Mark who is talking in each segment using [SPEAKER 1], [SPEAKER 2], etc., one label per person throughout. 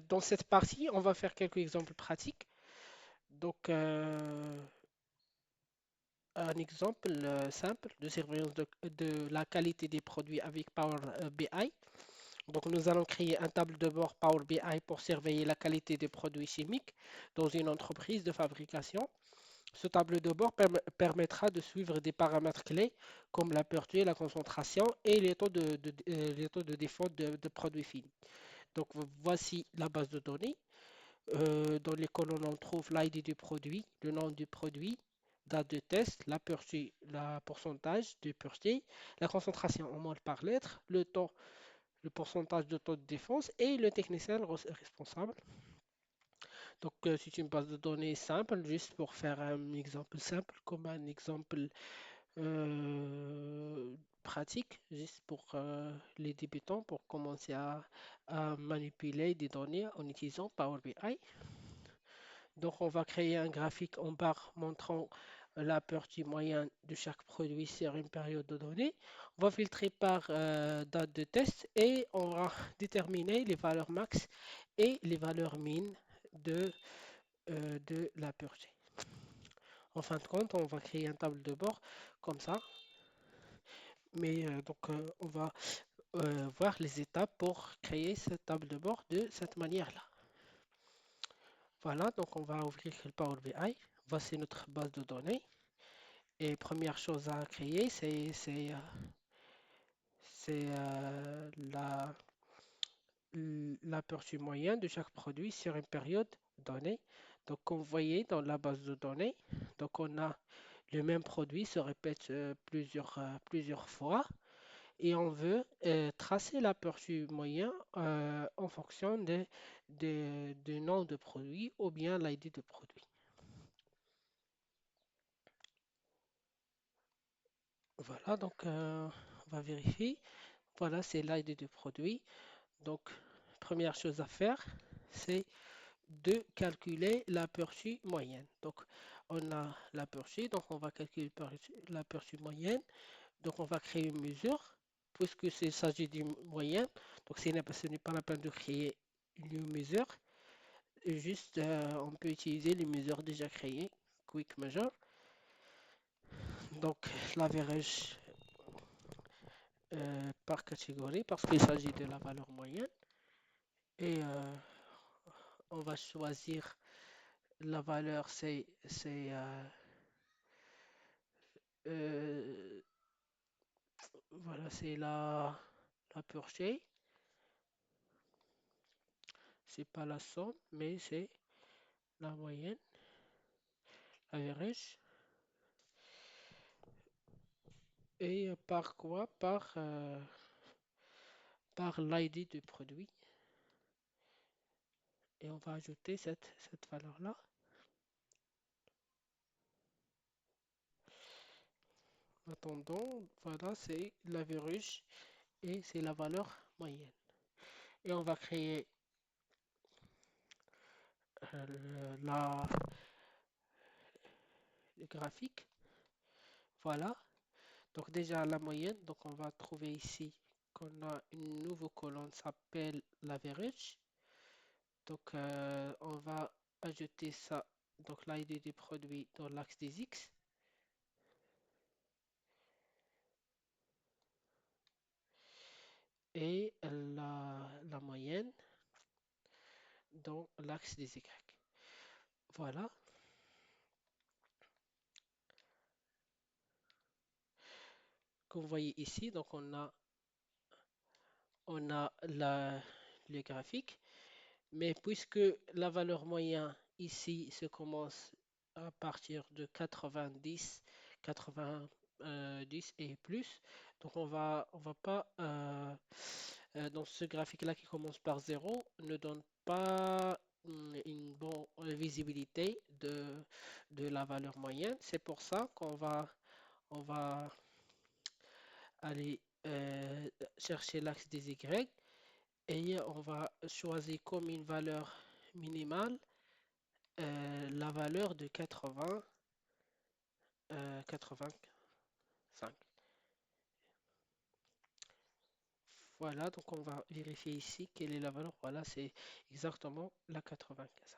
[SPEAKER 1] dans cette partie, on va faire quelques exemples pratiques. Donc, un exemple simple de surveillance de la qualité des produits avec Power BI. Donc, nous allons créer un tableau de bord Power BI pour surveiller la qualité des produits chimiques dans une entreprise de fabrication. Ce tableau de bord permettra de suivre des paramètres clés comme la pureté, la concentration et les taux de défaut de produits finis. Donc, voici la base de données. Dans les colonnes, on trouve l'ID du produit, le nom du produit, date de test, la pureté, la pourcentage de pureté, la concentration en mol par litre, le temps, le pourcentage de taux de défense et le technicien responsable. Donc, c'est une base de données simple, juste pour faire un exemple simple, comme un exemple pratique, juste pour les débutants, pour commencer à manipuler des données en utilisant Power BI. Donc, on va créer un graphique en barre montrant la partie moyenne de chaque produit sur une période de données. On va filtrer par date de test et on va déterminer les valeurs max et les valeurs min de la pureté. En fin de compte, on va créer un tableau de bord comme ça. Mais on va voir les étapes pour créer cette table de bord de cette manière-là. Voilà, donc on va ouvrir le Power BI. Voici notre base de données. Et première chose à créer, c'est l'aperçu moyen de chaque produit sur une période donnée. Donc, comme vous voyez dans la base de données, donc on a le même produit se répète plusieurs fois et on veut tracer l'aperçu moyen en fonction du nom de produit ou bien l'ID de produit. Voilà, donc on va vérifier. Voilà, c'est l'ID du produit. Donc, première chose à faire, c'est de calculer l'aperçu moyenne. Donc, on a l'aperçu, donc on va calculer l'aperçu moyenne. Donc, on va créer une mesure, puisque s'il s'agit d'une moyenne. Donc, ce n'est pas la peine de créer une mesure. Juste, on peut utiliser les mesures déjà créées, Quick Measure. Donc, l'average par catégorie, parce qu'il s'agit de la valeur moyenne. Et on va choisir la valeur, euh, voilà, c'est la pureté. C'est pas la somme, mais c'est la moyenne, average. Et par quoi? Par l'ID du produit. Et on va ajouter cette valeur-là. Attendons, voilà, c'est l'average et c'est la valeur moyenne. Et on va créer la, le graphique. Voilà. Donc déjà la moyenne, donc on va trouver ici qu'on a une nouvelle colonne qui s'appelle l'average. Donc on va ajouter ça, donc l'ID du produit dans l'axe des X et la moyenne dans l'axe des Y. Voilà. Comme vous voyez ici, donc on a le graphique. Mais puisque la valeur moyenne ici se commence à partir de 90, 90 et plus, donc on va pas dans ce graphique-là qui commence par 0 ne donne pas une bonne visibilité de la valeur moyenne. C'est pour ça qu'on va aller chercher l'axe des Y et on va choisir comme une valeur minimale la valeur de 80, 85. Voilà, donc on va vérifier ici quelle est la valeur. Voilà, c'est exactement la 95.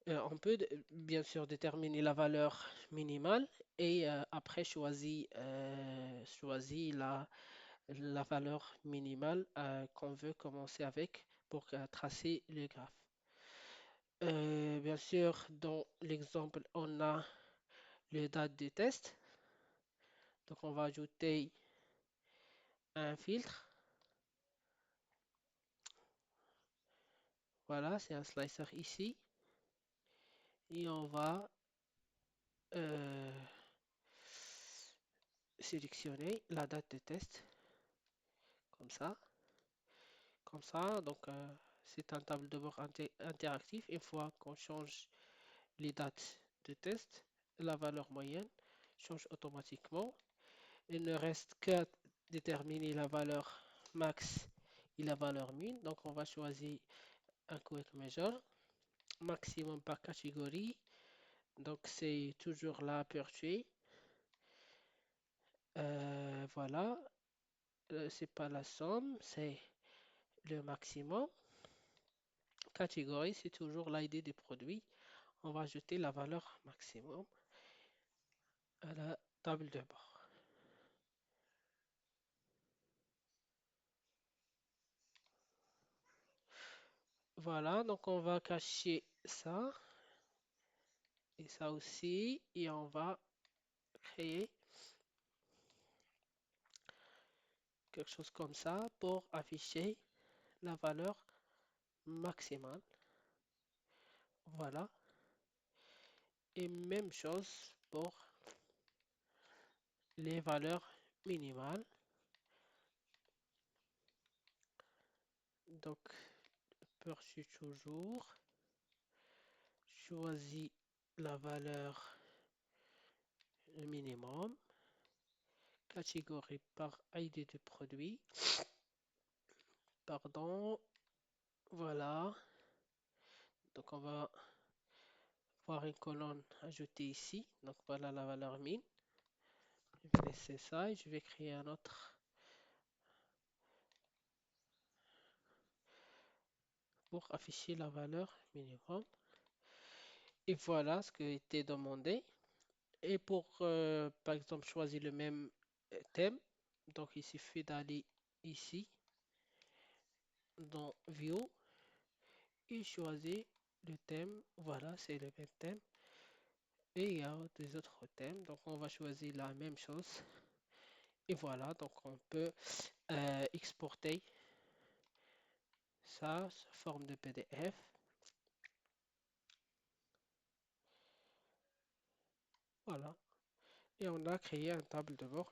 [SPEAKER 1] On peut bien sûr déterminer la valeur minimale et après choisir la valeur minimale qu'on veut commencer avec pour tracer le graphe. Bien sûr, dans l'exemple, on a le date de test. Donc, on va ajouter un filtre. Voilà, c'est un slicer ici. Et on va euh, sélectionner la date de test comme ça. Comme ça, donc c'est un tableau de bord interactif. Une fois qu'on change les dates de test, la valeur moyenne change automatiquement. Il ne reste qu'à déterminer la valeur max et la valeur min. Donc on va choisir un quick measure, maximum par catégorie. Donc c'est toujours la aperture. Voilà, c'est pas la somme, c'est le maximum. Catégorie, c'est toujours l'ID des produits. On va ajouter la valeur maximum à la table de bord. Voilà, donc on va cacher ça et ça aussi et on va créer quelque chose comme ça pour afficher la valeur maximale. Voilà. Et même chose pour les valeurs minimales. Donc, poursuit toujours. Choisis la valeur minimum. Catégorie par ID de produit. Pardon. Voilà. Donc, on va voir une colonne ajoutée ici. Donc, voilà la valeur min. Je vais laisser ça et je vais créer un autre pour afficher la valeur minimum. Et voilà ce qui a été demandé. Et pour, par exemple, choisir le même thème, donc il suffit d'aller ici dans View et choisir le thème. Voilà, c'est le même thème. Et il y a des autres thèmes. Donc on va choisir la même chose. Et voilà, donc on peut exporter ça sous forme de PDF. Voilà. Et on a créé un table de bord.